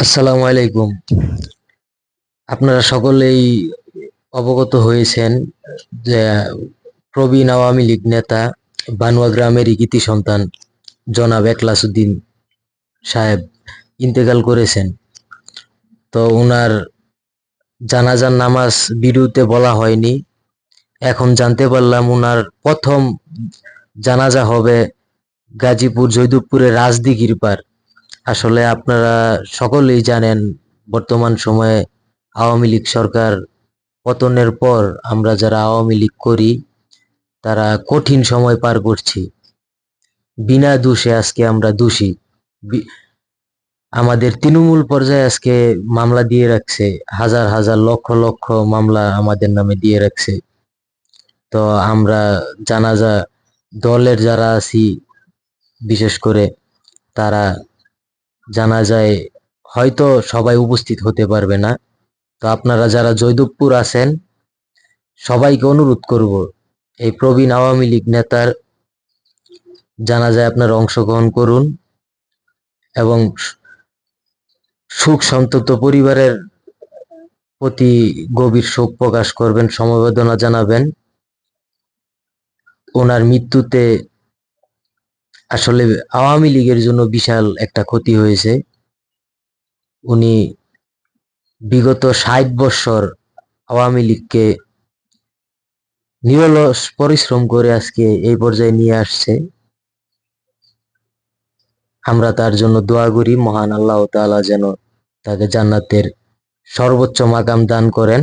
আসসালামু আলাইকুম। আপনারা সকলেই অবগত হয়েছেন যে প্রবীণ আওয়ামী লীগ নেতা বানুয়া গ্রামের কৃতি সন্তান জনাব একলাস উদ্দিন সাহেব ইন্তেকাল করেছেন। তো ওনার জানাজার নামাজ ভিডিওতে বলা হয়নি। এখন জানতে পারলাম ওনার প্রথম জানাজা হবে গাজীপুর জয়দেবপুরের রাজদিঘির পার। আসলে আপনারা সকলেই জানেন বর্তমান সময়ে আওয়ামী লীগ সরকার পতনের পর আমরা যারা আওয়ামী লীগ করি তারা কঠিন সময় পার করছি। বিনা দোষে আজকে আমরা দোষী। আমাদের তৃণমূল পর্যায়ে আজকে মামলা দিয়ে রাখছে, হাজার হাজার লক্ষ লক্ষ মামলা আমাদের নামে দিয়ে রাখছে। তো আমরা জানাজা দলের যারা আছি বিশেষ করে তারা জানাজায় হয়তো সবাই উপস্থিত হতে পারবে না। তো আপনারা যারা জয়দেবপুর আছেন সবাইকে অনুরোধ করব এই প্রবীণ আওয়ামী লীগ নেতার জানাজায় আপনারা অংশগ্রহণ করুন এবং শোক সন্তপ্ত পরিবারের প্রতি গভীর শোক প্রকাশ করবেন, সমবেদনা জানাবেন। ওনার মৃত্যুতে আসলে আওয়ামী লীগের জন্য বিশাল একটা ক্ষতি হয়েছে। উনি বিগত ৬০ বৎসর আওয়ামী লীগকে নিরলস পরিশ্রম করে আজকে এই পর্যায়ে নিয়ে আসছে। আমরা তার জন্য দোয়া করি, মহান আল্লাহ তাআলা যেন তাকে জান্নাতের সর্বোচ্চ মাকাম দান করেন।